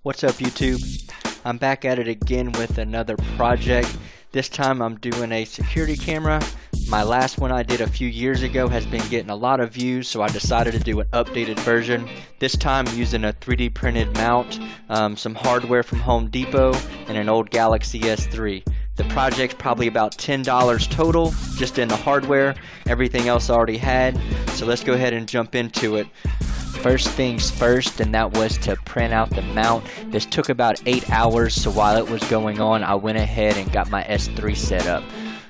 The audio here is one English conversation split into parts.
What's up, YouTube? I'm back at it again with another project. This time I'm doing a security camera. My last one I did a few years ago has been getting a lot of views, so I decided to do an updated version. This time using a 3D printed mount, some hardware from Home Depot, and an old Galaxy S3. The project's probably about $10 total, just in the hardware. Everything else I already had, so let's go ahead and jump into it. First things first, and that was to print out the mount. This took about 8 hours, so while it was going on, I went ahead and got my S3 set up.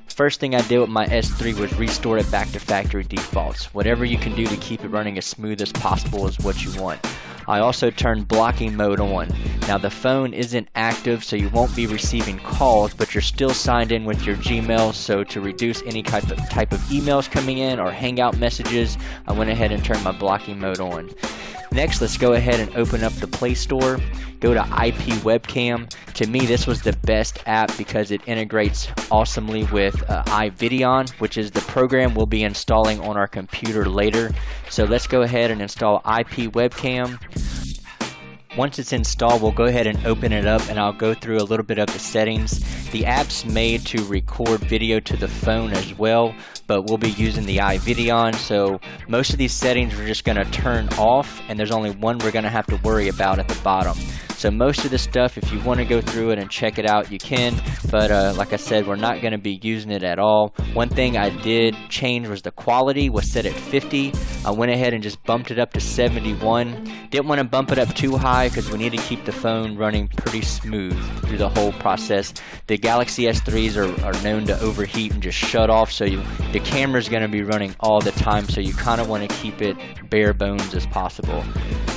First thing I did with my S3 was restore it back to factory defaults. Whatever you can do to keep it running as smooth as possible is what you want. I also turned blocking mode on. Now the phone isn't active, so you won't be receiving calls, but you're still signed in with your Gmail, so to reduce any type of emails coming in or hangout messages, I went ahead and turned my blocking mode on. Next, let's go ahead and open up the Play Store. Go to IP Webcam. To me, this was the best app because it integrates awesomely with iVideon, which is the program we'll be installing on our computer later. So let's go ahead and install IP Webcam. Once it's installed, we'll go ahead and open it up, and I'll go through a little bit of the settings. The app's made to record video to the phone as well, but we'll be using the iVideon, so most of these settings we're just going to turn off, and there's only one we're going to have to worry about at the bottom. So most of the stuff, if you want to go through it and check it out, you can, but like I said, we're not going to be using it at all. One thing I did change was the quality was set at 50. I went ahead and just bumped it up to 71. Didn't want to bump it up too high because we need to keep the phone running pretty smooth through the whole process. The Galaxy S3s are known to overheat and just shut off, so the camera's going to be running all the time, so you kind of want to keep it bare bones as possible.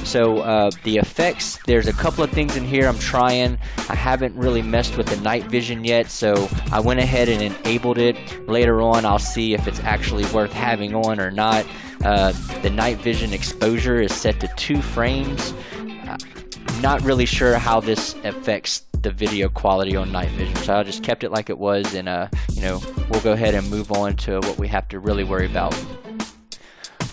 So the effects, there's a couple of things in here I'm trying. I haven't really messed with the night vision yet, so I went ahead and enabled it. Later on I'll see if it's actually worth having on or not. The night vision exposure is set to 2 frames. Not really sure how this affects the video quality on night vision, so I just kept it like it was, and we'll go ahead and move on to what we have to really worry about.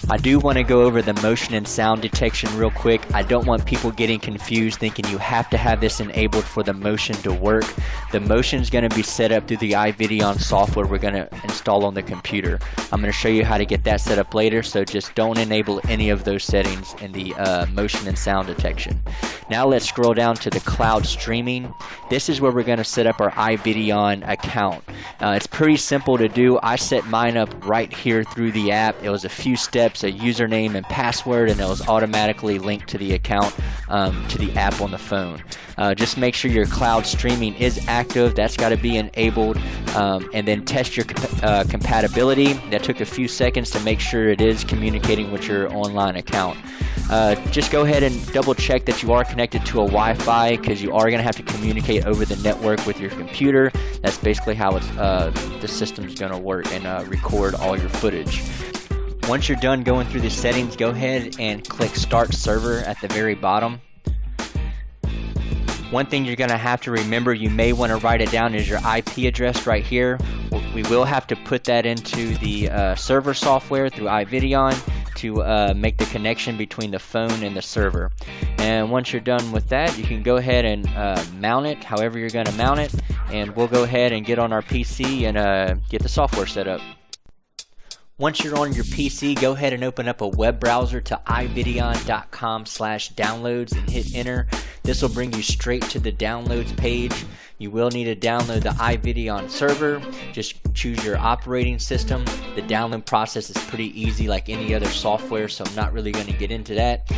I do want to go over the motion and sound detection real quick. I don't want people getting confused thinking you have to have this enabled for the motion to work. The motion is going to be set up through the iVideon software we're going to install on the computer. I'm going to show you how to get that set up later, so just don't enable any of those settings in the motion and sound detection. Now let's scroll down to the cloud streaming. This is where we're going to set up our iVideon account. It's pretty simple to do. I set mine up right here through the app. It was a few steps, a username and password, and it was automatically linked to the account, to the app on the phone. Just make sure your cloud streaming is active. That's got to be enabled, and then test your compatibility. That took a few seconds to make sure it is communicating with your online account. Just go ahead and double check that you are connected to a Wi-Fi, because you are going to have to communicate over the network with your computer. That's basically how the system's going to work and record all your footage. Once you're done going through the settings, go ahead and click Start Server at the very bottom. One thing you're going to have to remember, you may want to write it down, is your IP address right here. We will have to put that into the server software through iVideon to make the connection between the phone and the server. And once you're done with that, you can go ahead and mount it however you're going to mount it, and we'll go ahead and get on our PC and get the software set up. Once you're on your PC, go ahead and open up a web browser to ivideon.com/downloads and hit enter. This will bring you straight to the downloads page. You will need to download the iVideon server. Just choose your operating system. The download process is pretty easy like any other software, so I'm not really going to get into that.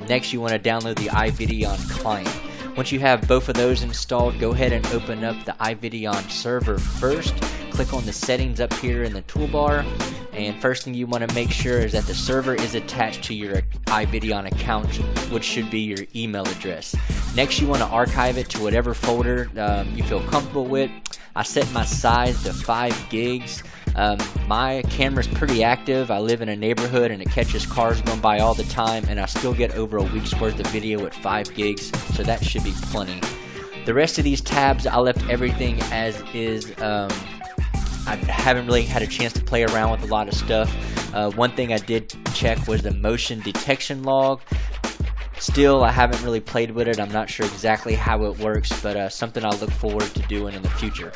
Next, you want to download the iVideon client. Once you have both of those installed, go ahead and open up the iVideon server first. Click on the settings up here in the toolbar, and first thing you want to make sure is that the server is attached to your iVideon account, which should be your email address. Next, you want to archive it to whatever folder you feel comfortable with. I set my size to 5 gigs. My camera's pretty active. I live in a neighborhood and it catches cars going by all the time, and I still get over a week's worth of video at 5 gigs, so that should be plenty. The rest of these tabs, I left everything as is. I haven't really had a chance to play around with a lot of stuff. One thing I did check was the motion detection log. Still, I haven't really played with it. I'm not sure exactly how it works, but something I'll look forward to doing in the future.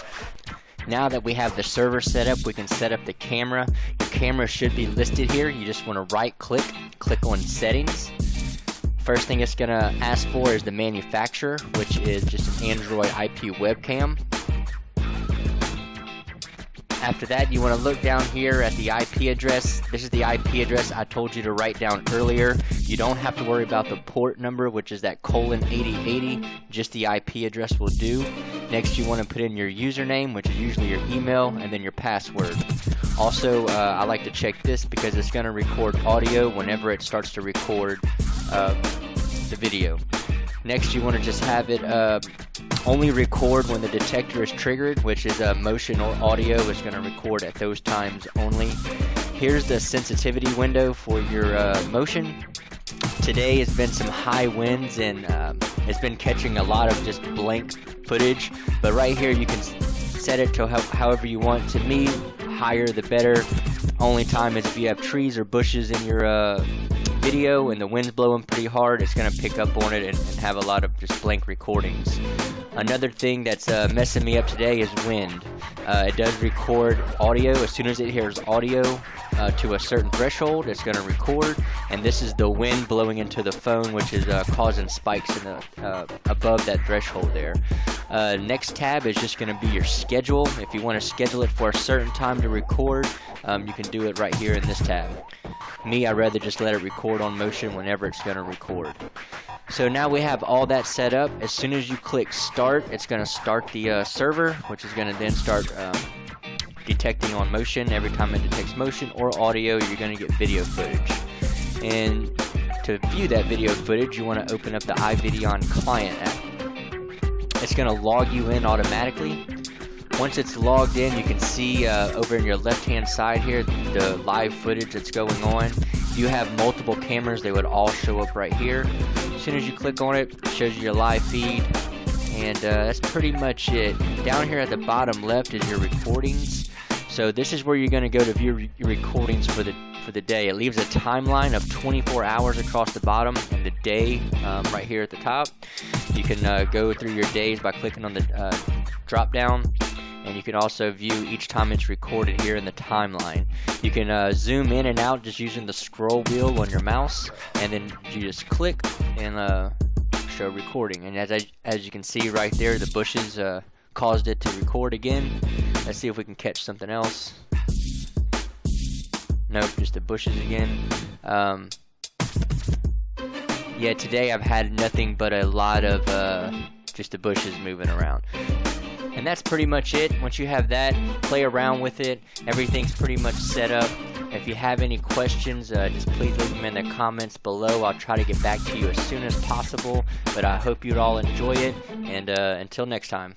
Now that we have the server set up, we can set up the camera. Your camera should be listed here. You just want to right click on settings. First thing it's going to ask for is the manufacturer, which is just an Android IP webcam. After that, you want to look down here at the IP address. This is the IP address I told you to write down earlier. You don't have to worry about the port number, which is that :8080. Just the IP address will do. Next, you want to put in your username, which is usually your email, and then your password. Also, I like to check this because it's going to record audio whenever it starts to record the video. Next, you want to just have it only record when the detector is triggered, which is motion or audio. It's going to record at those times only. Here's the sensitivity window for your motion. Today has been some high winds and it's been catching a lot of just blank footage, but right here you can set it to however you want. To me, higher the better. Only time is if you have trees or bushes in your video and the wind's blowing pretty hard, it's going to pick up on it and have a lot of just blank recordings. Another thing that's messing me up today is wind. It does record audio. As soon as it hears audio to a certain threshold, it's going to record, and this is the wind blowing into the phone, which is causing spikes in the, above that threshold there. Next tab is just going to be your schedule. If you want to schedule it for a certain time to record, you can do it right here in this tab. Me, I'd rather just let it record on motion whenever it's going to record. So now we have all that set up. As soon as you click start, it's going to start the server, which is going to then start detecting on motion. Every time it detects motion or audio, you're going to get video footage. And to view that video footage, you want to open up the iVideon client app. It's going to log you in automatically. Once it's logged in, you can see over in your left hand side here the live footage that's going on. If you have multiple cameras, they would all show up right here. As soon as you click on it, it shows you your live feed, and that's pretty much it. Down here at the bottom left is your recordings. So this is where you're going to go to view your recordings for the day. It leaves a timeline of 24 hours across the bottom and the day right here at the top. You can go through your days by clicking on the drop down. And you can also view each time it's recorded here in the timeline. You can zoom in and out just using the scroll wheel on your mouse, and then you just click and show recording. And as you can see right there, the bushes caused it to record again. Let's see if we can catch something else. Nope, just the bushes again. Yeah, today I've had nothing but a lot of just the bushes moving around. And that's pretty much it. Once you have that, play around with it. Everything's pretty much set up. If you have any questions, just please leave them in the comments below. I'll try to get back to you as soon as possible. But I hope you all enjoy it. And until next time.